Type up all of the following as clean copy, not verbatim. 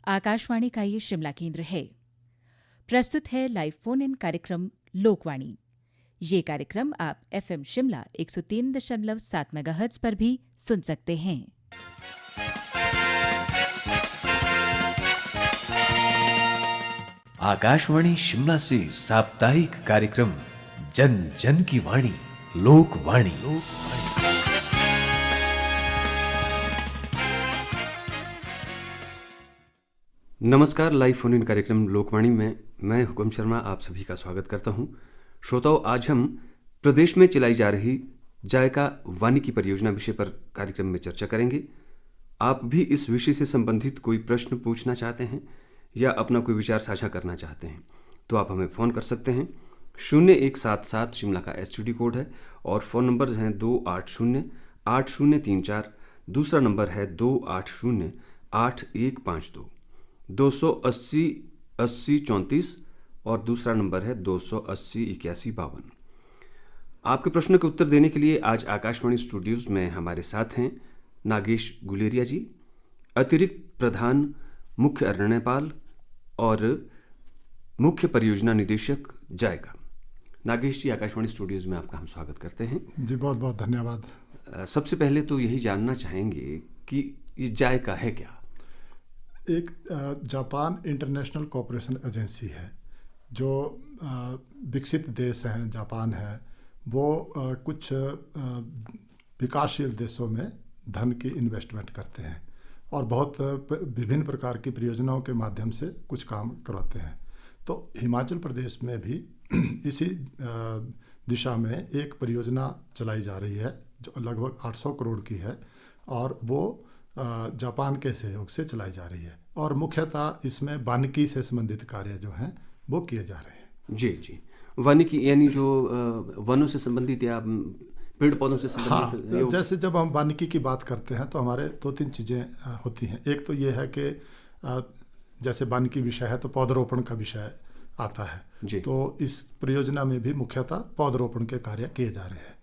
आकाशवाणी का ये शिमला केंद्र है। प्रस्तुत है लाइव फोन इन कार्यक्रम लोकवाणी। ये कार्यक्रम आप FM शिमला 103.7 मेगाहर्ट्ज पर भी सुन सकते हैं। आकाशवाणी शिमला से साप्ताहिक कार्यक्रम जन जन की वाणी लोकवाणी। नमस्कार, लाइव फोन इन कार्यक्रम लोकवाणी में मैं हुकम शर्मा आप सभी का स्वागत करता हूं। श्रोताओं, आज हम प्रदेश में चलाई जा रही जायका वानिकी परियोजना विषय पर कार्यक्रम में चर्चा करेंगे। आप भी इस विषय से संबंधित कोई प्रश्न पूछना चाहते हैं या अपना कोई विचार साझा करना चाहते हैं तो आप हमें फ़ोन कर सकते हैं। 0177 शिमला का STD कोड है और फ़ोन नंबर हैं 280-8034, दूसरा नंबर है 280-8152, 280-8034 और दूसरा नंबर है 280-8152। आपके प्रश्नों के उत्तर देने के लिए आज आकाशवाणी स्टूडियोज़ में हमारे साथ हैं नागेश गुलेरिया जी, अतिरिक्त प्रधान मुख्य अरण्यपाल और मुख्य परियोजना निदेशक जायका। नागेश जी, आकाशवाणी स्टूडियोज़ में आपका हम स्वागत करते हैं। जी, बहुत बहुत धन्यवाद। सबसे पहले तो यही जानना चाहेंगे कि ये जायका है क्या? एक जापान इंटरनेशनल कोऑपरेशन एजेंसी है जो विकसित देश हैं, जापान है, वो कुछ विकासशील देशों में धन की इन्वेस्टमेंट करते हैं और बहुत विभिन्न प्रकार की परियोजनाओं के माध्यम से कुछ काम करवाते हैं। तो हिमाचल प्रदेश में भी इसी दिशा में एक परियोजना चलाई जा रही है जो लगभग 800 करोड़ की है और वो जापान के सहयोग से चलाई जा रही है और मुख्यतः इसमें वानिकी से संबंधित कार्य जो हैं वो किए जा रहे हैं। जी जी, वानिकी यानी जो वनों से संबंधित या पेड़ पौधों से संबंधित। हाँ, जैसे जब हम वानिकी की बात करते हैं तो हमारे 2-3 चीज़ें होती हैं। एक तो ये है कि जैसे वानिकी विषय है तो पौधरोपण का विषय आता है जी। तो इस परियोजना में भी मुख्यतः पौधरोपण के कार्य किए जा रहे हैं।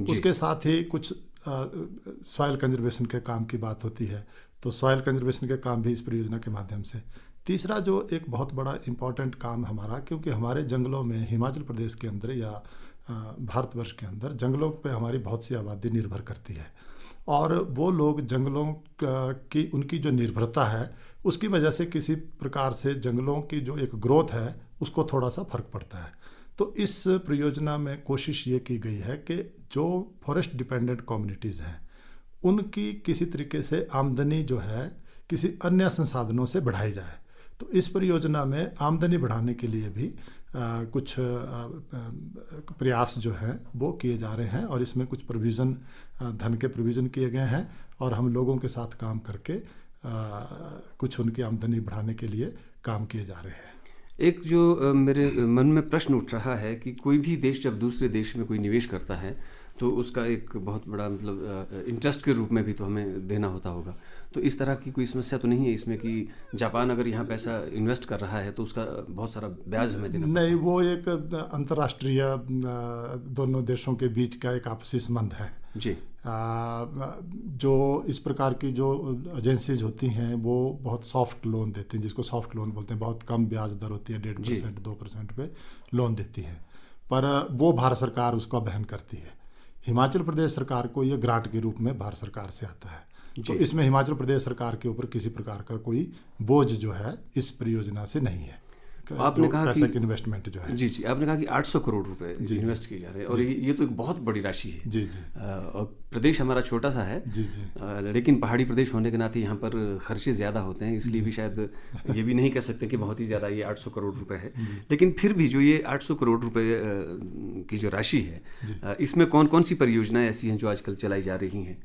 उसके साथ ही कुछ सॉइल कंजर्वेशन के काम की बात होती है, तो सॉइल कंजर्वेशन के काम भी इस परियोजना के माध्यम से। तीसरा जो एक बहुत बड़ा इम्पॉर्टेंट काम हमारा, क्योंकि हमारे जंगलों में हिमाचल प्रदेश के अंदर या भारतवर्ष के अंदर जंगलों पे हमारी बहुत सी आबादी निर्भर करती है और वो लोग जंगलों की उनकी जो निर्भरता है उसकी वजह से किसी प्रकार से जंगलों की जो एक ग्रोथ है उसको थोड़ा सा फर्क पड़ता है। तो इस परियोजना में कोशिश ये की गई है कि जो फॉरेस्ट डिपेंडेंट कम्युनिटीज़ हैं उनकी किसी तरीके से आमदनी जो है किसी अन्य संसाधनों से बढ़ाई जाए। तो इस परियोजना में आमदनी बढ़ाने के लिए भी कुछ प्रयास जो हैं वो किए जा रहे हैं और इसमें कुछ प्रोविज़न, धन के प्रोविज़न किए गए हैं और हम लोगों के साथ काम करके कुछ उनकी आमदनी बढ़ाने के लिए काम किए जा रहे हैं। एक जो मेरे मन में प्रश्न उठ रहा है कि कोई भी देश जब दूसरे देश में कोई निवेश करता है तो उसका एक बहुत बड़ा मतलब इंटरेस्ट के रूप में भी तो हमें देना होता होगा। तो इस तरह की कोई समस्या तो नहीं है इसमें कि जापान अगर यहाँ पैसा इन्वेस्ट कर रहा है तो उसका बहुत सारा ब्याज हमें देना? नहीं, वो एक अंतर्राष्ट्रीय दोनों देशों के बीच का एक आपसी संबंध है जी। जो इस प्रकार की जो एजेंसीज होती हैं वो बहुत सॉफ्ट लोन देती हैं, जिसको सॉफ्ट लोन बोलते हैं। बहुत कम ब्याज दर होती है, 1.5% 2% पे लोन देती हैं, पर वो भारत सरकार उसका वहन करती है। हिमाचल प्रदेश सरकार को ये ग्रांट के रूप में भारत सरकार से आता है। तो इसमें हिमाचल प्रदेश सरकार के ऊपर किसी प्रकार का कोई बोझ जो है इस परियोजना से नहीं है। आपने कहा पैसा की इन्वेस्टमेंट जो है, जी जी, आपने कहा कि 800 करोड़ रुपए इन्वेस्ट किए जा रहे हैं और ये तो एक बहुत बड़ी राशि है। जी जी। और प्रदेश हमारा छोटा सा है जी जी, लेकिन पहाड़ी प्रदेश होने के नाते यहाँ पर खर्चे ज़्यादा होते हैं, इसलिए भी शायद ये भी नहीं कह सकते कि बहुत ही ज़्यादा ये 800 करोड़ रुपए है। लेकिन फिर भी जो ये 800 करोड़ रुपए की जो राशि है इसमें कौन कौन सी परियोजनाएं ऐसी हैं जो आजकल चलाई जा रही हैं?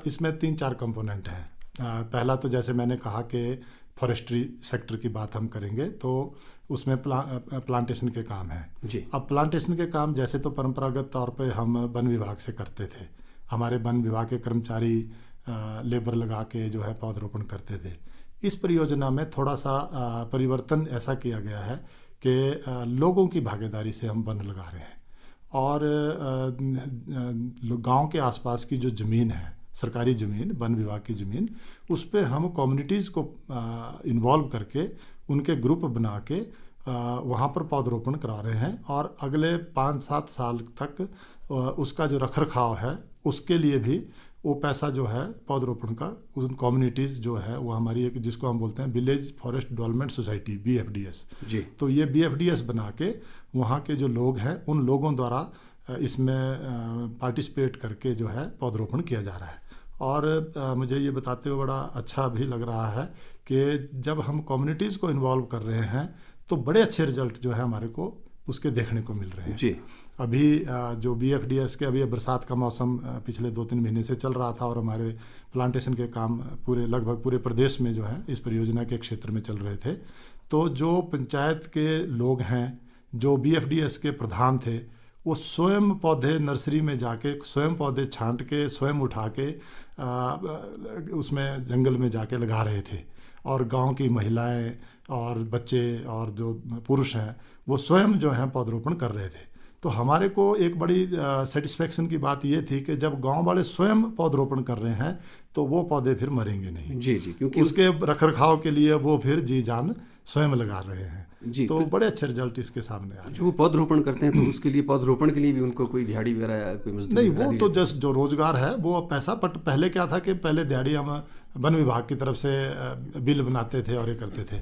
इसमें 3-4 कंपोनेंट हैं। पहला तो जैसे मैंने कहा कि फॉरेस्ट्री सेक्टर की बात हम करेंगे तो उसमें प्लांटेशन के काम है जी। अब प्लांटेशन के काम जैसे तो परंपरागत तौर पे हम वन विभाग से करते थे। हमारे वन विभाग के कर्मचारी लेबर लगा के जो है पौधरोपण करते थे। इस परियोजना में थोड़ा सा परिवर्तन ऐसा किया गया है कि लोगों की भागीदारी से हम वन लगा रहे हैं और गांव के आसपास की जो ज़मीन है सरकारी ज़मीन, वन विभाग की ज़मीन, उस पर हम कम्युनिटीज़ को इन्वॉल्व करके उनके ग्रुप बना के वहाँ पर पौधरोपण करा रहे हैं। और अगले 5-7 साल तक उसका जो रखरखाव है उसके लिए भी वो पैसा जो है पौधरोपण का, उन कम्युनिटीज़ जो है वो हमारी एक, जिसको हम बोलते हैं village forest development society, BFDS जी, तो ये BFDS बना के वहाँ के जो लोग हैं उन लोगों द्वारा इसमें पार्टिसिपेट करके जो है पौधरोपण किया जा रहा है। और मुझे ये बताते हुए बड़ा अच्छा भी लग रहा है कि जब हम कम्युनिटीज़ को इन्वॉल्व कर रहे हैं तो बड़े अच्छे रिजल्ट जो है हमारे को उसके देखने को मिल रहे हैं जी। अभी जो BFDS के, अभी बरसात का मौसम पिछले 2-3 महीने से चल रहा था और हमारे प्लांटेशन के काम लगभग पूरे प्रदेश में जो है इस परियोजना के क्षेत्र में चल रहे थे। तो जो पंचायत के लोग हैं, जो BFDS के प्रधान थे, वो स्वयं पौधे नर्सरी में जाके स्वयं पौधे छांट के स्वयं उठा के उसमें जंगल में जाके लगा रहे थे। और गांव की महिलाएं और बच्चे और जो पुरुष हैं वो स्वयं जो हैं पौधरोपण कर रहे थे। तो हमारे को एक बड़ी सेटिस्फेक्शन की बात ये थी कि जब गांव वाले स्वयं पौधरोपण कर रहे हैं तो वो पौधे फिर मरेंगे नहीं जी जी, क्योंकि उसके रखरखाव के लिए वो फिर जी जान स्वयं लगा रहे हैं जी। तो बड़े अच्छे रिजल्ट इसके सामने आए। जो पौधरोपण करते हैं तो उसके लिए, पौधरोपण के लिए भी उनको कोई दिहाड़ी वगैरह, कोई मजदूरी नहीं, वो तो जस्ट जो रोजगार है वो पैसा, बट पहले क्या था कि पहले दिहाड़ी हम वन विभाग की तरफ से बिल बनाते थे और ये करते थे।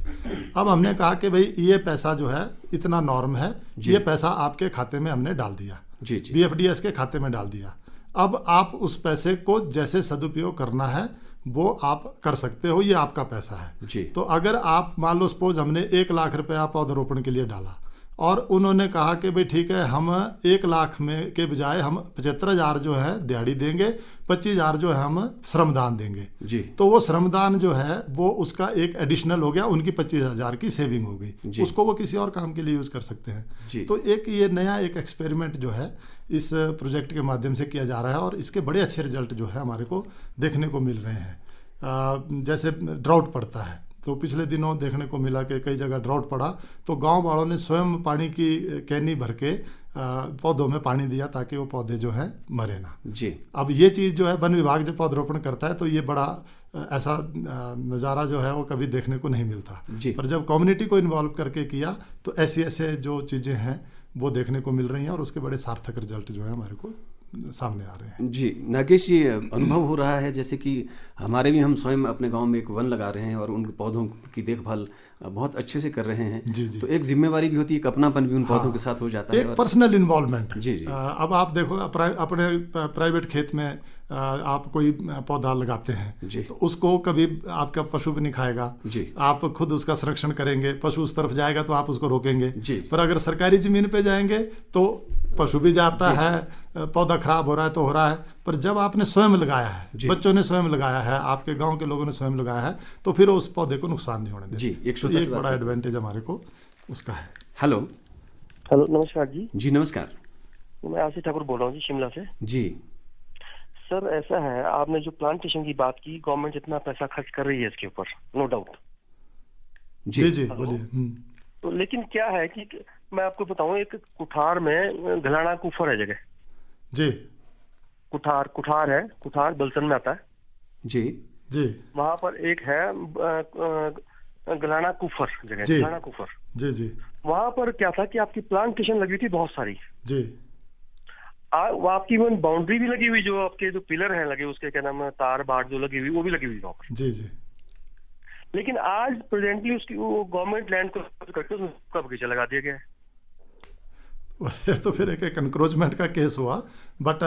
अब हमने कहा कि भाई ये पैसा जो है इतना नॉर्म है, ये पैसा आपके खाते में हमने डाल दिया जी जी, BFDS के खाते में डाल दिया। अब आप उस पैसे को जैसे सदुपयोग करना है वो आप कर सकते हो, ये आपका पैसा है जी। तो अगर आप मान लो सपोज हमने 1 लाख रुपया पौधरोपण के लिए डाला और उन्होंने कहा कि भाई ठीक है, हम 1 लाख में के बजाय हम 75,000 जो है दिहाड़ी देंगे, 25,000 जो है हम श्रमदान देंगे जी। तो वो श्रमदान जो है वो उसका एक एडिशनल हो गया, उनकी 25,000 की सेविंग हो गई, उसको वो किसी और काम के लिए यूज़ कर सकते हैं जी। तो एक ये नया एक एक्सपेरिमेंट जो है इस प्रोजेक्ट के माध्यम से किया जा रहा है और इसके बड़े अच्छे रिजल्ट जो है हमारे को देखने को मिल रहे हैं। जैसे ड्राउट पड़ता है तो पिछले दिनों देखने को मिला कि कई जगह ड्राउट पड़ा तो गांव वालों ने स्वयं पानी की कैनी भर के पौधों में पानी दिया ताकि वो पौधे जो है मरे ना जी। अब ये चीज़ जो है वन विभाग जब पौधरोपण करता है तो ये बड़ा ऐसा नज़ारा जो है वो कभी देखने को नहीं मिलता जी। पर जब कम्युनिटी को इन्वॉल्व करके किया तो ऐसे जो चीज़ें हैं वो देखने को मिल रही हैं और उसके बड़े सार्थक रिजल्ट जो है हमारे को सामने आ रहे हैं जी। नागेश जी, अनुभव हो रहा है जैसे कि हमारे भी, हम स्वयं अपने गांव में एक वन लगा रहे हैं और उन पौधों की देखभाल बहुत अच्छे से कर रहे हैं जी जी। तो एक जिम्मेवारी भी होती है, एक अपनापन भी उन पौधों के साथ हो जाता है, एक पर्सनल इन्वॉल्वमेंट जी जी। अब आप देखो अपने प्राइवेट खेत में आप कोई पौधा लगाते हैं जी। तो उसको कभी आपका पशु भी नहीं खाएगा जी। आप खुद उसका संरक्षण करेंगे, पशु उस तरफ जाएगा तो आप उसको रोकेंगे जी। पर अगर सरकारी जमीन पे जाएंगे तो पशु भी जाता है, पौधा खराब हो रहा है तो हो रहा है। पर जब आपने स्वयं लगाया है, बच्चों ने स्वयं लगाया है, आपके गांव के लोगों ने स्वयं लगाया है, तो फिर उस पौधे को नुकसान नहीं होने देते जी। एक बड़ा एडवांटेज हमारे को उसका है। हेलो नमस्कार जी। जी नमस्कार, मैं आशीष ठाकुर बोल रहा हूँ जी, शिमला से जी। सर ऐसा है, आपने जो प्लांटेशन की बात की, गवर्नमेंट जितना पैसा खर्च कर रही है इसके ऊपर, नो डाउट जी जी, बोलिए। तो लेकिन क्या है कि मैं आपको बताऊं, एक कुठार में घलाना कुफर है जगह जी, कुठार है, कुठार बलसन में आता है जी जी। वहां पर एक है गलाना कुफर जगह, गलाना कुफर जी जी। वहां पर क्या था कि आपकी प्लांटेशन लगी थी बहुत सारी जी। वो आपकी वन बाउंड्री भी लगी हुई, जो आपके जो पिलर हैं लगे उसके क्या नाम है, तार बाट जो लगी हुई वो भी लगी हुई वहां पर जी जी। लेकिन आज प्रेजेंटली उसकी वो गवर्नमेंट लैंड को करके उसका बगीचा लगा दिया गया है। तो फिर एक एनक्रोचमेंट का केस हुआ, बट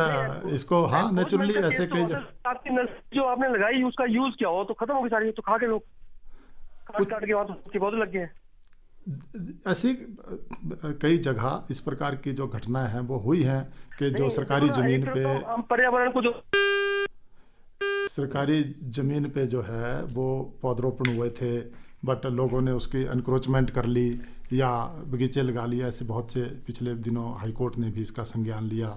इसको हाँ नेचुरली ऐसे कई जो आपने लगाई उसका यूज क्या हो तो खत्म हो गई सारी, तो खा के लोग काट के वहां तो पौधे लग गए हैं। ऐसी कई जगह इस प्रकार की जो घटनाएं हैं वो हुई हैं कि जो सरकारी जमीन पे, हम पर्यावरण को जो सरकारी जमीन पे जो है वो पौधरोपण हुए थे, बट लोगों ने उसकी एनक्रोचमेंट कर ली या बगीचे लगा लिया। ऐसे बहुत से पिछले दिनों हाई कोर्ट ने भी इसका संज्ञान लिया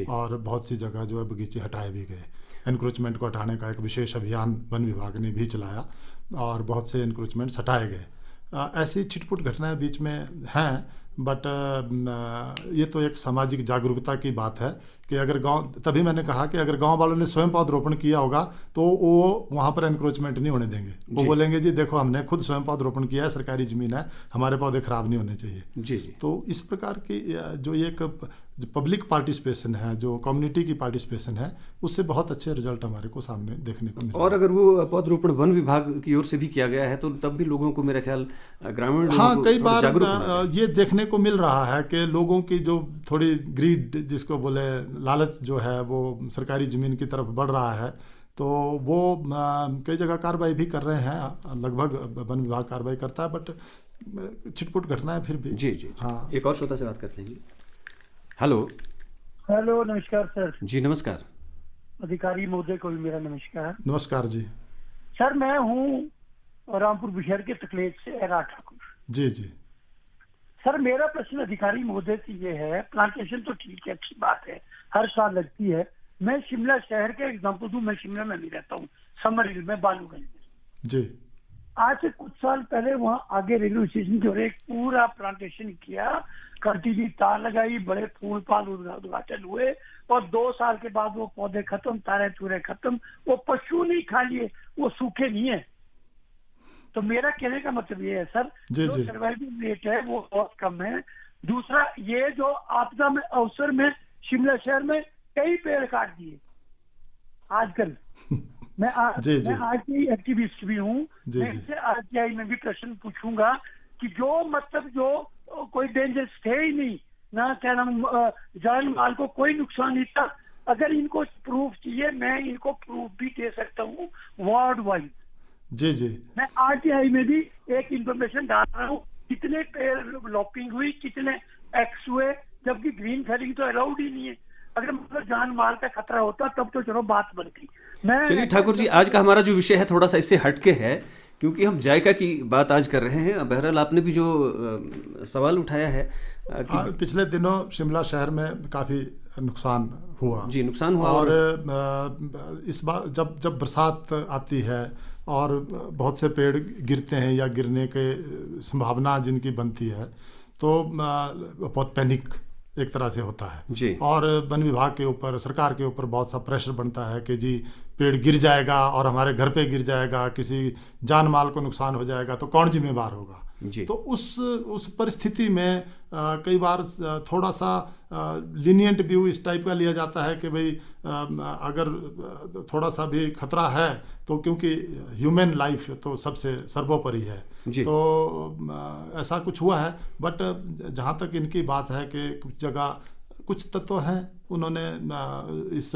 और बहुत सी जगह जो है बगीचे हटाए भी गए। एनक्रोचमेंट को हटाने का एक विशेष अभियान वन विभाग ने भी चलाया और बहुत से एनक्रोचमेंट्स हटाए गए। ऐसी छिटपुट घटनाएं बीच में हैं, बट ये तो एक सामाजिक जागरूकता की बात है कि अगर गांव, तभी मैंने कहा कि अगर गांव वालों ने स्वयं पौधरोपण किया होगा तो वो वहाँ पर एनक्रोचमेंट नहीं होने देंगे। वो बोलेंगे जी देखो हमने खुद स्वयं पौधरोपण किया है, सरकारी ज़मीन है, हमारे पौधे खराब नहीं होने चाहिए। जी जी। तो इस प्रकार की जो एक पब्लिक पार्टिसिपेशन है, जो कम्युनिटी की पार्टिसिपेशन है, उससे बहुत अच्छे रिजल्ट हमारे को सामने देखने को मिले। और अगर वो पौधरोपण वन विभाग की ओर से भी किया गया है तो तब भी लोगों को मेरा ख्याल ग्रामीण हाँ, कई बार ये देखने को मिल रहा है कि लोगों की जो थोड़ी ग्रीड जिसको बोले, लालच जो है वो सरकारी ज़मीन की तरफ बढ़ रहा है, तो वो कई जगह कार्रवाई भी कर रहे हैं, लगभग वन विभाग कार्रवाई करता है, बट छिटपुट घटना है फिर भी। जी जी। हाँ, एक और श्रोता से बात करते हैं। हेलो। हेलो, नमस्कार सर। जी नमस्कार। अधिकारी महोदय को भी मेरा नमस्कार। नमस्कार जी। सर मैं हूँ रामपुर बिशहर के तकलेज से एरा ठाकुर। जी जी। सर मेरा प्रश्न अधिकारी महोदय से ये है, प्लांटेशन तो ठीक है, अच्छी बात है, हर साल लगती है। मैं शिमला शहर का एग्जांपल दूं, मैं शिमला में भी रहता हूँ, समर हिल में, बालूगंज में। जी। आज से कुछ साल पहले वहाँ आगे रेलवे स्टेशन के एक पूरा प्लांटेशन किया, कंटिन्यू तार लगाई, बड़े फूल फाल उद्घाटन हुए, और 2 साल के बाद वो पौधे खत्म, तारे तूरे खत्म। वो पशु नहीं खा लिए, वो सूखे नहीं है। तो मेरा कहने का मतलब ये है सर, जो सर्वाइवल रेट है वो बहुत कम है। दूसरा, ये जो आपदा में अवसर में शिमला शहर में कई पेड़ काट दिए आजकल। मैं आज की एक्टिविस्ट भी हूँ, मैं इससे आरटीआई में भी प्रश्न पूछूंगा कि जो मतलब जो कोई डेंजर्स थे ही नहीं ना, क्या नाम, जान माल को कोई नुकसान नहीं था। अगर इनको प्रूफ चाहिए, मैं इनको प्रूफ भी दे सकता हूँ वर्ल्ड वाइड। जी जी। मैं आरटीआई में भी एक इंफॉर्मेशन डाल रहा हूँ, कितने पेड़ लॉपिंग हुई, कितने एक्स हुए, जबकि ग्रीन फेलिंग तो अलाउड ही नहीं है। अगर मतलब जान माल का खतरा होता तब तो चलो बात बनती। चलिए ठाकुर जी, आज का हमारा जो विषय है थोड़ा सा इससे हटके है, क्योंकि हम जायका की बात आज कर रहे हैं। बहरहाल आपने भी जो सवाल उठाया है कि पिछले दिनों शिमला शहर में काफ़ी नुकसान हुआ। जी, नुकसान हुआ। और इस बार जब बरसात आती है और बहुत से पेड़ गिरते हैं या गिरने के संभावना जिनकी बनती है, तो बहुत पैनिक एक तरह से होता है जी। और वन विभाग के ऊपर, सरकार के ऊपर बहुत सा प्रेशर बनता है कि जी पेड़ गिर जाएगा और हमारे घर पे गिर जाएगा, किसी जान माल को नुकसान हो जाएगा, तो कौन जिम्मेवार होगा जी। तो उस परिस्थिति में कई बार थोड़ा सा लीनियंट व्यू इस टाइप का लिया जाता है कि भाई अगर थोड़ा सा भी खतरा है तो, क्योंकि ह्यूमन लाइफ तो सबसे सर्वोपरि है, तो ऐसा कुछ हुआ है। बट जहाँ तक इनकी बात है कि कुछ जगह कुछ तत्व हैं, उन्होंने इस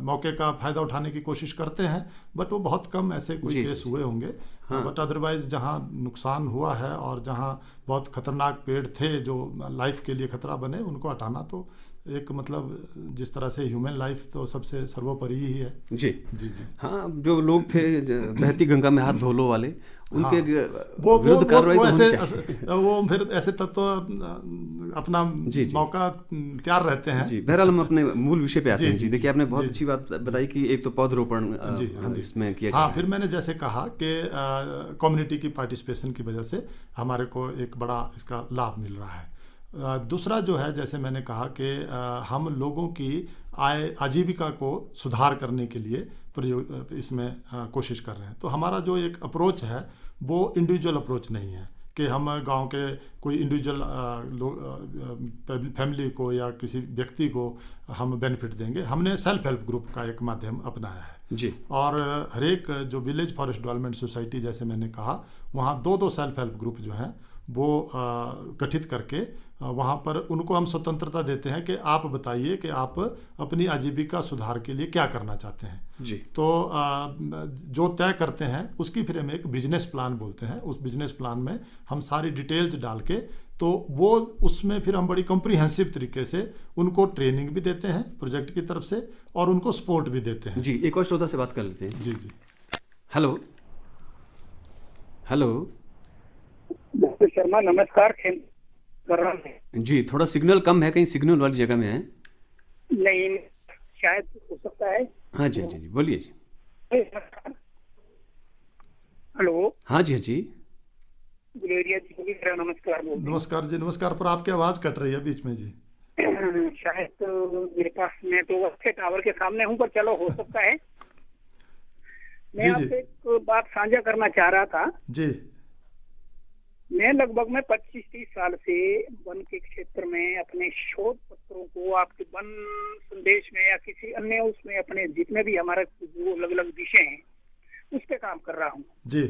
मौके का फ़ायदा उठाने की कोशिश करते हैं, बट वो बहुत कम ऐसे कुछ केस हुए होंगे। हाँ। बट अदरवाइज जहाँ नुकसान हुआ है और जहाँ बहुत खतरनाक पेड़ थे जो लाइफ के लिए खतरा बने, उनको हटाना तो एक मतलब जिस तरह से ह्यूमन लाइफ तो सबसे सर्वोपरि ही है। जी जी जी। हाँ, जो लोग थे बहती गंगा में हाथ धो लो वाले, उनके विरुद्ध कार्रवाई तो होनी चाहिए। वो फिर ऐसे तत्व अपना मौका तैयार रहते हैं। जी, बहरहाल हम अपने मूल विषय पे आते हैं। जी देखिए, आपने बहुत अच्छी बात बताई कि एक तो पौधरोपण इसमें किया जाए। हाँ, फिर मैंने जैसे कहा कि कम्युनिटी की पार्टिसिपेशन की वजह से हमारे को एक बड़ा इसका लाभ मिल रहा है। दूसरा जो है, जैसे मैंने कहा कि हम लोगों की आजीविका को सुधार करने के लिए इसमें कोशिश कर रहे हैं। तो हमारा जो एक अप्रोच है वो इंडिविजुअल अप्रोच नहीं है कि हम गांव के कोई इंडिविजुअल फैमिली को या किसी व्यक्ति को हम बेनिफिट देंगे। हमने सेल्फ हेल्प ग्रुप का एक माध्यम अपनाया है जी। और हर एक जो विलेज फॉरेस्ट डेवलपमेंट सोसाइटी, जैसे मैंने कहा, वहाँ 2-2 सेल्फ हेल्प ग्रुप जो हैं वो गठित करके वहाँ पर उनको हम स्वतंत्रता देते हैं कि आप बताइए कि आप अपनी आजीविका सुधार के लिए क्या करना चाहते हैं जी। तो जो तय करते हैं उसकी फिर हम एक बिजनेस प्लान बोलते हैं। उस बिजनेस प्लान में हम सारी डिटेल्स डाल के, तो वो उसमें फिर हम बड़ी कॉम्प्रिहेंसिव तरीके से उनको ट्रेनिंग भी देते हैं प्रोजेक्ट की तरफ से और उनको सपोर्ट भी देते हैं। जी, एक और श्रोता से बात कर लेते हैं। जी जी। हेलो हेलो डॉक्टर शर्मा, नमस्कार। जी, थोड़ा सिग्नल कम है, कहीं सिग्नल वाली जगह में है? नहीं, शायद हो सकता है। हाँ जी जी, बोलिए जी। हेलो। हाँ जी जी। गुड गुलेरिया जी को भी मेरा नमस्कार बोलते हैं। नमस्कार जी, नमस्कार। पर आपकी आवाज कट रही है बीच में जी। शायद तो मेरे पास, मैं तो अच्छे टावर के सामने हूँ, पर चलो हो सकता है। मैं आपसे एक बात साझा करना चाह रहा था जी। मैं लगभग 25-30 साल से वन के क्षेत्र में अपने शोध पत्रों को आपके वन संदेश में या किसी अन्य उसमें अपने जितने भी हमारे जो अलग अलग विषय हैं उस पे काम कर रहा हूँ जी,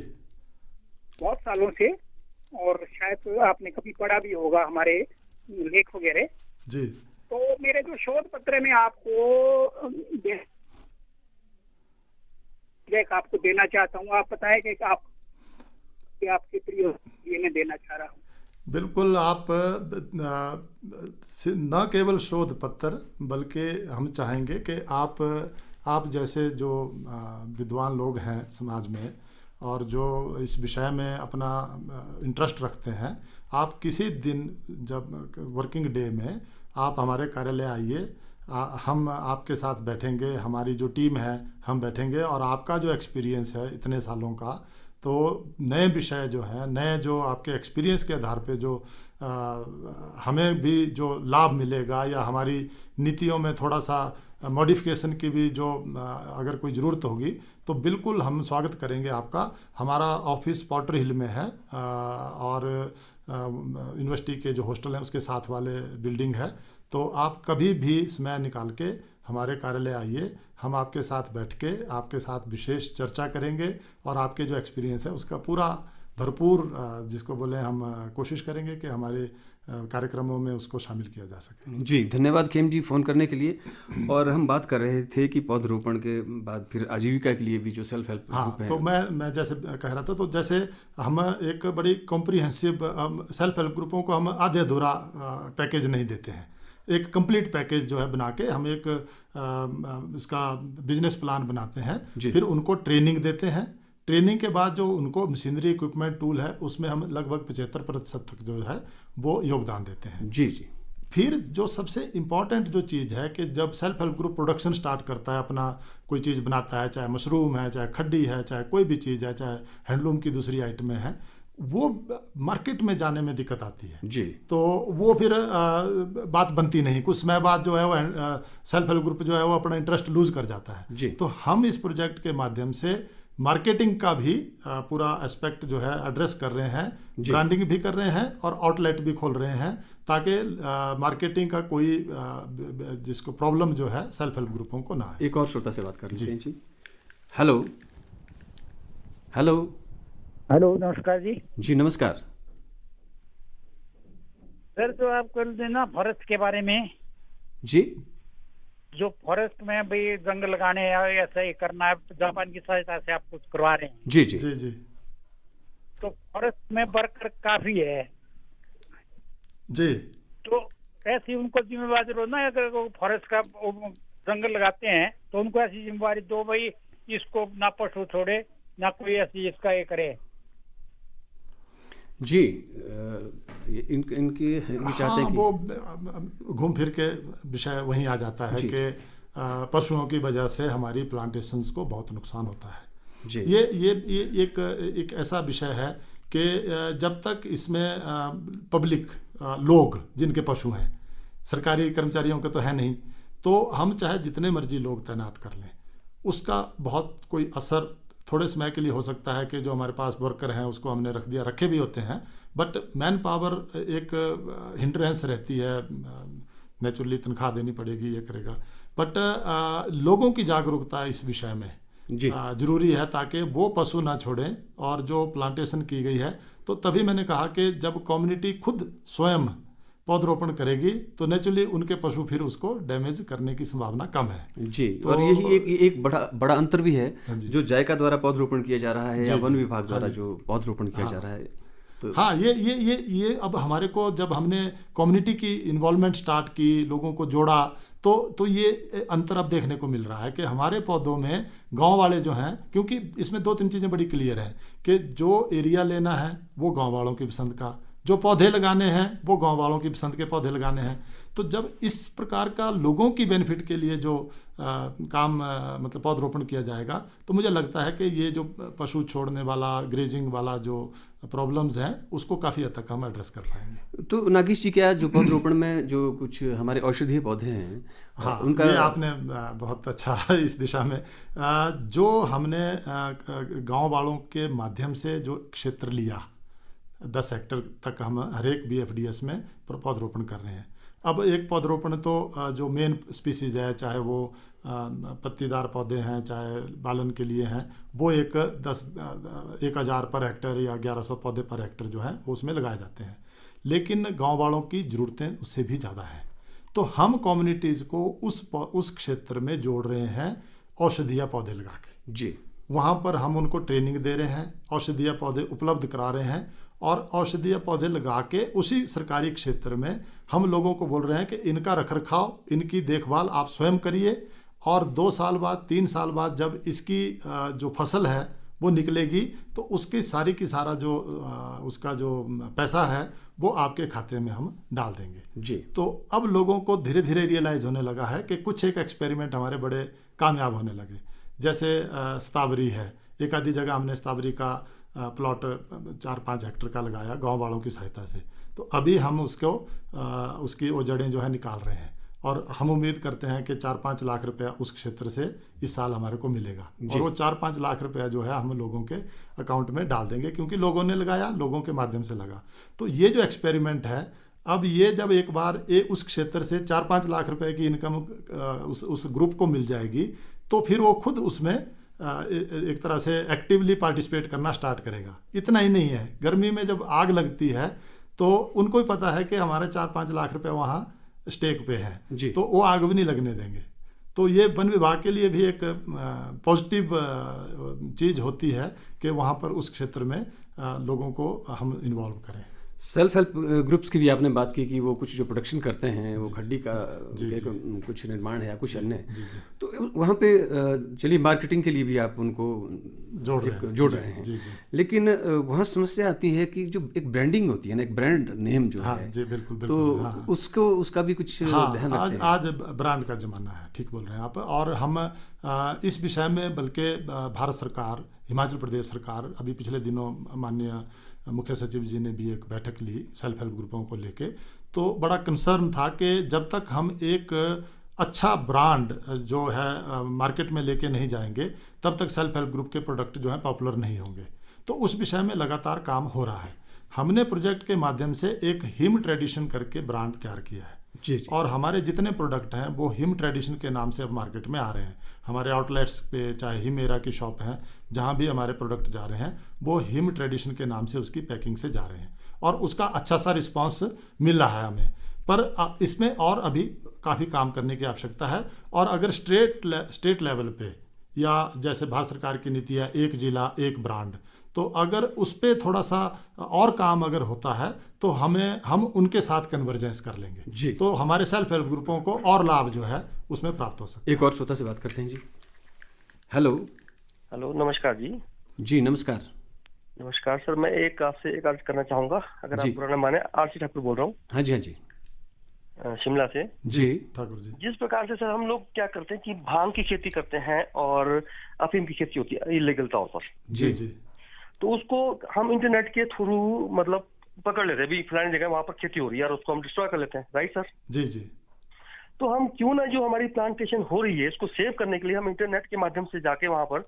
बहुत सालों से। और शायद आपने कभी पढ़ा भी होगा हमारे लेख वगैरह जी। तो मेरे जो शोध पत्र में आपको आपको देना चाहता हूँ, आप बताएं कि आपके प्रिय ये मैं देना चाह रहा हूँ। बिल्कुल। आप न केवल शोध पत्र, बल्कि हम चाहेंगे कि आप जैसे जो विद्वान लोग हैं समाज में और जो इस विषय में अपना इंटरेस्ट रखते हैं, आप किसी दिन जब वर्किंग डे में आप हमारे कार्यालय आइए, हम आपके साथ बैठेंगे, हमारी जो टीम है हम बैठेंगे और आपका जो एक्सपीरियंस है इतने सालों का, तो नए विषय जो हैं, नए जो आपके एक्सपीरियंस के आधार पे जो हमें भी जो लाभ मिलेगा या हमारी नीतियों में थोड़ा सा मॉडिफिकेशन की भी जो अगर कोई ज़रूरत होगी तो बिल्कुल हम स्वागत करेंगे आपका। हमारा ऑफिस पॉटर हिल में है और यूनिवर्सिटी के जो हॉस्टल हैं उसके साथ वाले बिल्डिंग है। तो आप कभी भी समय निकाल के हमारे कार्यालय आइए, हम आपके साथ बैठ के आपके साथ विशेष चर्चा करेंगे और आपके जो एक्सपीरियंस है उसका पूरा भरपूर जिसको बोले हम कोशिश करेंगे कि हमारे कार्यक्रमों में उसको शामिल किया जा सके। जी, धन्यवाद खेम जी फ़ोन करने के लिए। और हम बात कर रहे थे कि पौधरोपण के बाद फिर आजीविका के लिए भी जो सेल्फ हेल्प ग्रुप है। तो मैं जैसे कह रहा था, तो जैसे हम एक बड़ी कॉम्प्रिहेंसिव सेल्फ हेल्प ग्रुपों को हम आधे अधूरा पैकेज नहीं देते हैं, एक कंप्लीट पैकेज जो है बना के हम एक इसका बिजनेस प्लान बनाते हैं, फिर उनको ट्रेनिंग देते हैं। ट्रेनिंग के बाद जो उनको मशीनरी इक्विपमेंट टूल है उसमें हम लगभग 75% तक जो है वो योगदान देते हैं। जी जी। फिर जो सबसे इम्पॉर्टेंट जो चीज़ है कि जब self help group production start करता है, अपना कोई चीज़ बनाता है, चाहे मशरूम है, चाहे खड्डी है, चाहे कोई भी चीज़ है, चाहे हैंडलूम की दूसरी आइटमें हैं, वो मार्केट में जाने में दिक्कत आती है जी। तो वो फिर बात बनती नहीं। कुछ समय बाद जो है वो सेल्फ हेल्प ग्रुप जो है वो अपना इंटरेस्ट लूज कर जाता है जी। तो हम इस प्रोजेक्ट के माध्यम से मार्केटिंग का भी पूरा एस्पेक्ट जो है एड्रेस कर रहे हैं, ब्रांडिंग भी कर रहे हैं और आउटलेट भी खोल रहे हैं, ताकि मार्केटिंग का कोई जिसको प्रॉब्लम जो है सेल्फ हेल्प ग्रुपों को ना है। एक और श्रोता से बात कर लेते हैं जी। हेलो हेलो हेलो, नमस्कार जी। जी नमस्कार सर। तो आप कर देना फॉरेस्ट के बारे में जी। जो फॉरेस्ट में भाई जंगल लगाने या ऐसा ही करना है, जापान की सहायता से आप कुछ करवा रहे हैं। जी जी जी जी। तो फॉरेस्ट में वर्कर काफी है जी। तो ऐसी उनको जिम्मेवारी दो ना, अगर फॉरेस्ट का जंगल लगाते हैं तो उनको ऐसी जिम्मेवारी दो भाई इसको ना पशु छोड़े ना कोई ऐसी इसका ये करे। जी इनकी चाहते हैं कि वो घूम फिर के विषय वहीं आ जाता है कि पशुओं की वजह से हमारी प्लांटेशंस को बहुत नुकसान होता है जी। ये एक ऐसा विषय है कि जब तक इसमें पब्लिक लोग जिनके पशु हैं, सरकारी कर्मचारियों के तो है नहीं, तो हम चाहे जितने मर्जी लोग तैनात कर लें उसका बहुत कोई असर थोड़े समय के लिए हो सकता है कि जो हमारे पास वर्कर हैं उसको हमने रख दिया, रखे भी होते हैं, बट मैन पावर एक हिंड्रेंस रहती है। नेचुरली तनख्वाह देनी पड़ेगी, ये करेगा, बट लोगों की जागरूकता इस विषय में जरूरी है ताकि वो पशु ना छोड़ें। और जो प्लांटेशन की गई है तो तभी मैंने कहा कि जब कम्युनिटी खुद स्वयं पौधरोपण करेगी तो नेचुरली उनके पशु फिर उसको डैमेज करने की संभावना कम है जी। तो और यही एक बड़ा अंतर भी है जो जायका द्वारा पौधरोपण किया जा रहा है या वन विभाग द्वारा जो पौधरोपण किया जा रहा है। तो हाँ, ये अब हमारे को जब हमने कम्युनिटी की इन्वॉल्वमेंट स्टार्ट की, लोगों को जोड़ा, तो ये अंतर अब देखने को मिल रहा है कि हमारे पौधों में गांव वाले जो हैं, क्योंकि इसमें 2-3 चीज़ें बड़ी क्लियर हैं कि जो एरिया लेना है वो गांव वालों की पसंद का, जो पौधे लगाने हैं वो गांव वालों की पसंद के पौधे लगाने हैं। तो जब इस प्रकार का लोगों की बेनिफिट के लिए जो काम मतलब पौधरोपण किया जाएगा, तो मुझे लगता है कि ये जो पशु छोड़ने वाला, ग्रेजिंग वाला जो प्रॉब्लम्स हैं उसको काफ़ी हद तक हम एड्रेस कर पाएंगे। तो नागेश जी, क्या जो पौधरोपण में जो कुछ हमारे औषधीय पौधे हैं, हाँ, उनका ये आपने बहुत अच्छा इस दिशा में जो हमने गांव वालों के माध्यम से जो क्षेत्र लिया, 10 हेक्टेयर तक हम हर एक BFDS में पौधरोपण कर रहे हैं। अब एक पौधरोपण तो जो मेन स्पीसीज है, चाहे वो पत्तीदार पौधे हैं चाहे बालन के लिए हैं, वो 1000 पर हेक्टेयर या 1100 पौधे पर हेक्टेयर जो है वो उसमें लगाए जाते हैं। लेकिन गांव वालों की ज़रूरतें उससे भी ज़्यादा हैं, तो हम कम्युनिटीज़ को उस क्षेत्र में जोड़ रहे हैं औषधीय पौधे लगा के जी। वहाँ पर हम उनको ट्रेनिंग दे रहे हैं, औषधीय पौधे उपलब्ध करा रहे हैं और औषधीय पौधे लगा के उसी सरकारी क्षेत्र में हम लोगों को बोल रहे हैं कि इनका रखरखाव, इनकी देखभाल आप स्वयं करिए और 2 साल बाद 3 साल बाद जब इसकी जो फसल है वो निकलेगी तो उसकी सारी की सारा जो उसका जो पैसा है वो आपके खाते में हम डाल देंगे जी। तो अब लोगों को धीरे धीरे रियलाइज होने लगा है कि कुछ एक एक्सपेरिमेंट हमारे बड़े कामयाब होने लगे। जैसे स्ट्रॉबेरी है, एक आधी जगह हमने स्ट्रॉबेरी का प्लॉट 4-5 हेक्टेयर का लगाया गांव वालों की सहायता से। तो अभी हम उसकी वो जड़ें जो है निकाल रहे हैं और हम उम्मीद करते हैं कि 4-5 लाख रुपया उस क्षेत्र से इस साल हमारे को मिलेगा और वो 4-5 लाख रुपया जो है हम लोगों के अकाउंट में डाल देंगे, क्योंकि लोगों ने लगाया, लोगों के माध्यम से लगा। तो ये जो एक्सपेरिमेंट है, अब ये जब एक बार उस क्षेत्र से 4-5 लाख रुपए की इनकम उस ग्रुप को मिल जाएगी तो फिर वो खुद उसमें एक तरह से एक्टिवली पार्टिसिपेट करना स्टार्ट करेगा। इतना ही नहीं है, गर्मी में जब आग लगती है तो उनको ही पता है कि हमारे 4-5 लाख रुपए वहाँ स्टेक पे है, तो वो आग भी नहीं लगने देंगे। तो ये वन विभाग के लिए भी एक पॉजिटिव चीज़ होती है कि वहाँ पर उस क्षेत्र में लोगों को हम इन्वॉल्व करें। सेल्फ हेल्प ग्रुप्स की भी आपने बात की कि वो कुछ जो प्रोडक्शन करते हैं, वो खड्डी का कुछ निर्माण है या कुछ अन्य, तो वहाँ पे चलिए मार्केटिंग के लिए भी आप उनको जोड़ रहे हैं। लेकिन वहाँ समस्या आती है कि जो एक ब्रांडिंग होती है ना, एक ब्रांड नेम जो है, बिल्कुल, तो उसका भी कुछ ध्यान रखते हैं। आज ब्रांड का जमाना है, ठीक बोल रहे हैं आप। और हम इस विषय में बल्कि भारत सरकार, हिमाचल प्रदेश सरकार, अभी पिछले दिनों माननीय मुख्य सचिव जी ने भी एक बैठक ली सेल्फ हेल्प ग्रुपों को लेके। तो बड़ा कंसर्न था कि जब तक हम एक अच्छा ब्रांड जो है मार्केट में लेके नहीं जाएंगे तब तक सेल्फ हेल्प ग्रुप के प्रोडक्ट जो हैं पॉपुलर नहीं होंगे। तो उस विषय में लगातार काम हो रहा है। हमने प्रोजेक्ट के माध्यम से एक हिम ट्रेडिशन करके ब्रांड तैयार किया है जी। और हमारे जितने प्रोडक्ट हैं वो हिम ट्रेडिशन के नाम से अब मार्केट में आ रहे हैं। हमारे आउटलेट्स पे चाहे हिम एरा की शॉप हैं, जहाँ भी हमारे प्रोडक्ट जा रहे हैं वो हिम ट्रेडिशन के नाम से उसकी पैकिंग से जा रहे हैं और उसका अच्छा सा रिस्पांस मिल रहा है हमें। पर इसमें और अभी काफ़ी काम करने की आवश्यकता है। और अगर स्टेट लेवल पे या जैसे भारत सरकार की नीति है एक जिला एक ब्रांड, तो अगर उस पर थोड़ा सा और काम अगर होता है तो हम उनके साथ कन्वर्जेंस कर लेंगे जी। तो हमारे सेल्फ हेल्प ग्रुपों को और लाभ जो है उसमें प्राप्त हो सकता है। एक और श्रोता से बात करते हैं जी। हेलो। नमस्कार जी। जी नमस्कार। नमस्कार सर, मैं आपसे एक अर्ज करना चाहूंगा, अगर आप बुरा न माने। आरसी ठाकुर बोल रहा हूँ। हाँ जी, हाँ जी, शिमला से। जी ठाकुर जी। जिस प्रकार से सर हम लोग क्या करते हैं कि भांग की खेती करते हैं और अफीम की खेती होती है इलीगल तौर पर जी जी, तो उसको हम इंटरनेट के थ्रू मतलब पकड़ लेते हैं, भी फलानी जगह वहां पर खेती हो रही है और उसको हम डिस्ट्रॉय कर लेते हैं, राइट सर? जी जी। तो हम क्यों ना जो हमारी प्लांटेशन हो रही है इसको सेव करने के लिए हम इंटरनेट के माध्यम से जाके वहां पर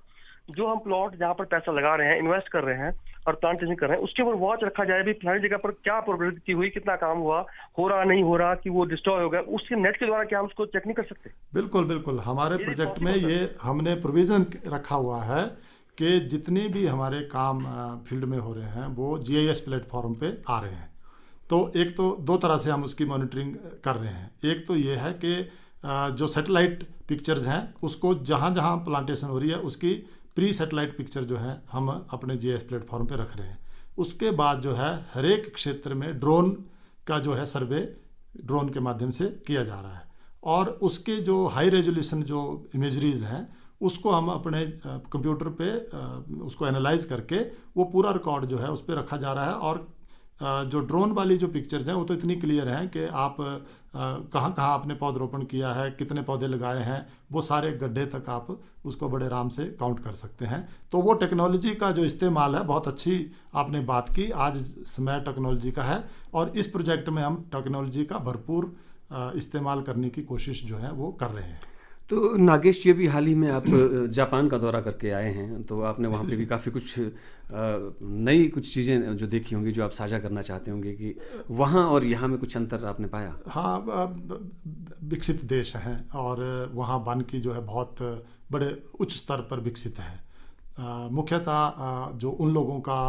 जो हम प्लॉट जहाँ पर पैसा लगा रहे हैं, इन्वेस्ट कर रहे हैं और प्लांटेशन कर रहे हैं, उसके ऊपर वॉच रखा जाए भी फलानी जगह पर क्या प्रॉपर्टी हुई, कितना काम हुआ, हो रहा नहीं हो रहा, कि वो डिस्ट्रॉय हो गया, उसके नेट के द्वारा क्या हम उसको चेक नहीं कर सकते? बिल्कुल बिल्कुल, हमारे प्रोजेक्ट में ये हमने प्रोविजन रखा हुआ है कि जितने भी हमारे काम फील्ड में हो रहे हैं वो GIS प्लेटफॉर्म पे आ रहे हैं। तो एक तो 2 तरह से हम उसकी मॉनिटरिंग कर रहे हैं। एक तो ये है कि जो सैटेलाइट पिक्चर्स हैं उसको जहाँ जहाँ प्लांटेशन हो रही है उसकी प्री सैटेलाइट पिक्चर जो है हम अपने GIS प्लेटफॉर्म पे रख रहे हैं। उसके बाद जो है हर एक क्षेत्र में ड्रोन का जो है सर्वे ड्रोन के माध्यम से किया जा रहा है और उसके जो हाई रेजोल्यूशन जो इमेजरीज हैं उसको हम अपने कंप्यूटर पे उसको एनालाइज करके वो पूरा रिकॉर्ड जो है उस पर रखा जा रहा है और जो ड्रोन वाली जो पिक्चर्स हैं वो तो इतनी क्लियर हैं कि आप कहाँ कहाँ आपने पौधरोपण किया है, कितने पौधे लगाए हैं, वो सारे गड्ढे तक आप उसको बड़े आराम से काउंट कर सकते हैं। तो वो टेक्नोलॉजी का जो इस्तेमाल है, बहुत अच्छी आपने बात की। आज समय टेक्नोलॉजी का है और इस प्रोजेक्ट में हम टेक्नोलॉजी का भरपूर इस्तेमाल करने की कोशिश जो है वो कर रहे हैं। तो नागेश जी, अभी हाल ही में आप जापान का दौरा करके आए हैं, तो आपने वहाँ पे भी काफ़ी कुछ नई कुछ चीज़ें जो देखी होंगी, जो आप साझा करना चाहते होंगे कि वहाँ और यहाँ में कुछ अंतर आपने पाया? हाँ, विकसित देश हैं और वहाँ वानिकी जो है बहुत बड़े उच्च स्तर पर विकसित है। मुख्यतः जो उन लोगों का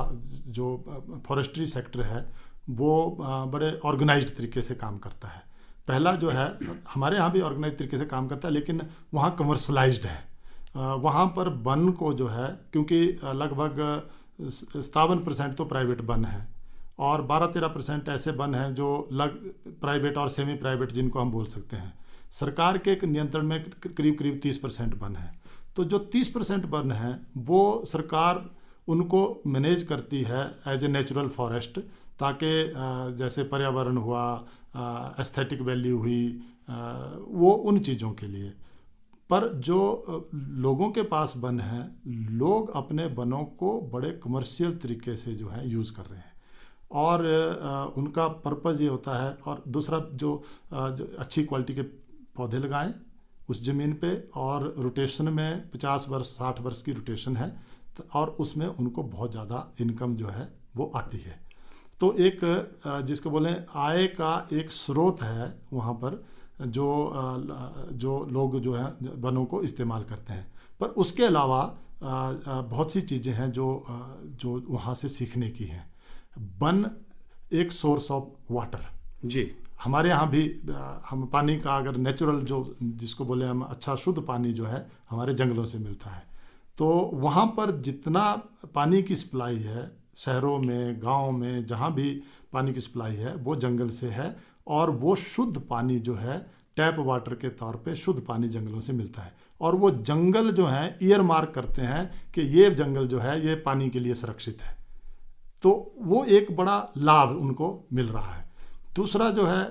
जो फॉरेस्ट्री सेक्टर है वो बड़े ऑर्गेनाइज्ड तरीके से काम करता है। पहला जो है, हमारे यहाँ भी ऑर्गेनाइज तरीके से काम करता है, लेकिन वहाँ कमर्शलाइज्ड है। वहाँ पर वन को जो है, क्योंकि लगभग 57% तो प्राइवेट वन है और 12-13% ऐसे वन हैं जो प्राइवेट और सेमी प्राइवेट जिनको हम बोल सकते हैं। सरकार के नियंत्रण में करीब 30% वन है। तो जो 30% वन है वो सरकार उनको मैनेज करती है एज ए नेचुरल फॉरेस्ट, ताकि जैसे पर्यावरण हुआ, एस्थेटिक वैल्यू हुई, वो उन चीज़ों के लिए। पर जो लोगों के पास वन है, लोग अपने वनों को बड़े कमर्शियल तरीके से जो है यूज़ कर रहे हैं और उनका पर्पज़ ये होता है। और दूसरा जो अच्छी क्वालिटी के पौधे लगाएं उस ज़मीन पे, और रोटेशन में 50 वर्ष 60 वर्ष की रोटेशन है, और उसमें उनको बहुत ज़्यादा इनकम जो है वो आती है। तो एक जिसको बोलें आय का एक स्रोत है वहाँ पर, जो लोग जो हैं वनों को इस्तेमाल करते हैं। पर उसके अलावा बहुत सी चीज़ें हैं जो वहाँ से सीखने की हैं। वन एक सोर्स ऑफ वाटर जी, हमारे यहाँ भी हम पानी का अगर नेचुरल जो जिसको बोले हम अच्छा शुद्ध पानी जो है हमारे जंगलों से मिलता है। तो वहाँ पर जितना पानी की सप्लाई है शहरों में, गांव में, जहाँ भी पानी की सप्लाई है वो जंगल से है, और वो शुद्ध पानी जो है टैप वाटर के तौर पे शुद्ध पानी जंगलों से मिलता है। और वो जंगल जो है ईयर मार्क करते हैं कि ये जंगल जो है ये पानी के लिए सुरक्षित है। तो वो एक बड़ा लाभ उनको मिल रहा है। दूसरा जो है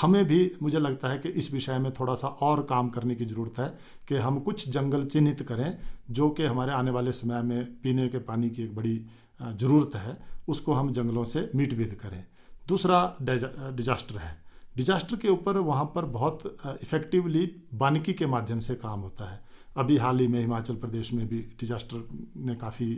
हमें भी मुझे लगता है कि इस विषय में थोड़ा सा और काम करने की ज़रूरत है कि हम कुछ जंगल चिन्हित करें जो कि हमारे आने वाले समय में पीने के पानी की एक बड़ी ज़रूरत है, उसको हम जंगलों से मीट विद करें। दूसरा डिजास्टर है। डिजास्टर के ऊपर वहाँ पर बहुत इफ़ेक्टिवली वानिकी के माध्यम से काम होता है। अभी हाल ही में हिमाचल प्रदेश में भी डिजास्टर ने काफ़ी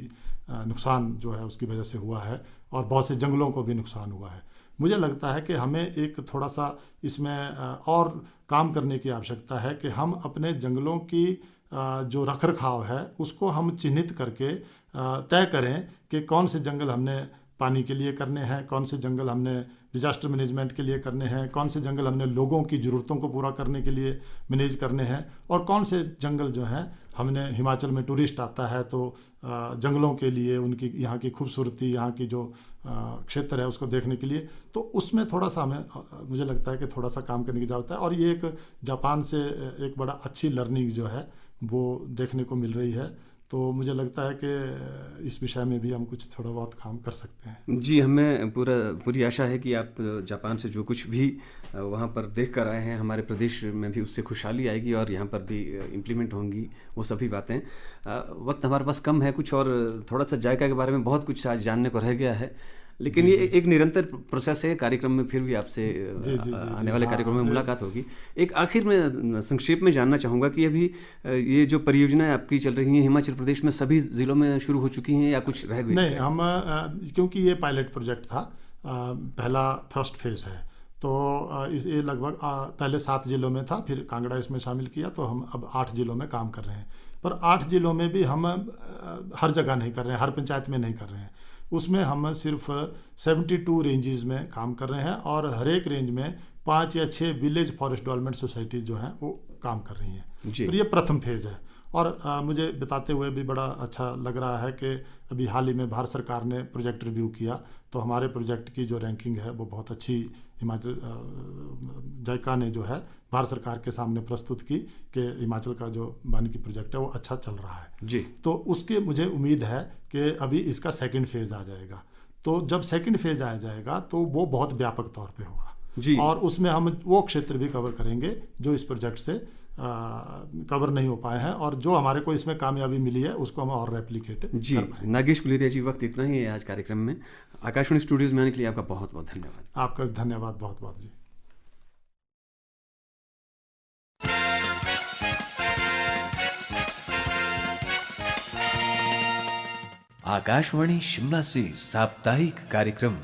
नुकसान जो है उसकी वजह से हुआ है, और बहुत से जंगलों को भी नुकसान हुआ है। मुझे लगता है कि हमें एक थोड़ा सा इसमें और काम करने की आवश्यकता है कि हम अपने जंगलों की जो रखरखाव है उसको हम चिन्हित करके तय करें कि कौन से जंगल हमने पानी के लिए करने हैं, कौन से जंगल हमने डिजास्टर मैनेजमेंट के लिए करने हैं, कौन से जंगल हमने लोगों की ज़रूरतों को पूरा करने के लिए मैनेज करने हैं, और कौन से जंगल जो हैं हमने हिमाचल में टूरिस्ट आता है तो जंगलों के लिए उनकी यहाँ की खूबसूरती, यहाँ की जो क्षेत्र है उसको देखने के लिए। तो उसमें थोड़ा सा हमें मुझे लगता है कि थोड़ा सा काम करने की ज़रूरत है। और ये एक जापान से एक बड़ा अच्छी लर्निंग जो है वो देखने को मिल रही है। तो मुझे लगता है कि इस विषय में भी हम कुछ थोड़ा बहुत काम कर सकते हैं। जी, हमें पूरी आशा है कि आप जापान से जो कुछ भी वहाँ पर देख कर आए हैं, हमारे प्रदेश में भी उससे खुशहाली आएगी और यहाँ पर भी इम्प्लीमेंट होंगी वो सभी बातें। वक्त हमारे पास कम है, कुछ और थोड़ा सा जायका के बारे में बहुत कुछ आज जानने को रह गया है, लेकिन ये एक निरंतर प्रोसेस है। कार्यक्रम में फिर भी आपसे आने वाले कार्यक्रम में मुलाकात होगी। एक आखिर में संक्षेप में जानना चाहूँगा कि अभी ये जो परियोजनाएं आपकी चल रही हैं हिमाचल प्रदेश में सभी ज़िलों में शुरू हो चुकी हैं या कुछ रह गई? नहीं, हम क्योंकि ये पायलट प्रोजेक्ट था, पहला फर्स्ट फेज़ है, तो ये लगभग पहले 7 जिलों में था, फिर कांगड़ा इसमें शामिल किया, तो हम अब 8 जिलों में काम कर रहे हैं। पर 8 जिलों में भी हम हर जगह नहीं कर रहे हैं, हर पंचायत में नहीं कर रहे हैं। उसमें हम सिर्फ 72 रेंजेस में काम कर रहे हैं, और हर एक रेंज में 5 या 6 विलेज फॉरेस्ट डेवलपमेंट सोसाइटीज़ जो हैं वो काम कर रही हैं। तो ये प्रथम फेज़ है। और मुझे बताते हुए भी बड़ा अच्छा लग रहा है कि अभी हाल ही में भारत सरकार ने प्रोजेक्ट रिव्यू किया, तो हमारे प्रोजेक्ट की जो रैंकिंग है वो बहुत अच्छी हिमाचल जायका ने जो है भारत सरकार के सामने प्रस्तुत की कि हिमाचल का जो वानिकी प्रोजेक्ट है वो अच्छा चल रहा है जी। तो उसकी मुझे उम्मीद है कि अभी इसका सेकंड फेज़ आ जाएगा। तो जब सेकंड फेज आ जाएगा तो वो बहुत व्यापक तौर पे होगा जी। और उसमें हम वो क्षेत्र भी कवर करेंगे जो इस प्रोजेक्ट से कवर नहीं हो पाए हैं और जो हमारे को इसमें कामयाबी मिली है उसको हम और रेप्लिकेट जी। नागेश गुलेरिया जी, वक्त इतना ही है आज कार्यक्रम में। आकाशवाणी स्टूडियोज में आने के लिए आपका बहुत बहुत धन्यवाद। आपका धन्यवाद बहुत बहुत जी। आकाशवाणी शिमला से साप्ताहिक कार्यक्रम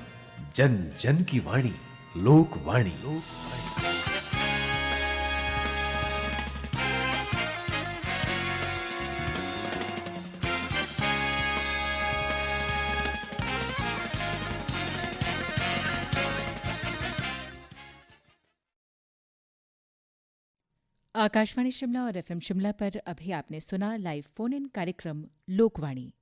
जन जन की वाणी लोकवाणी। आकाशवाणी शिमला और एफएम शिमला पर अभी आपने सुना लाइव फोन इन कार्यक्रम लोकवाणी।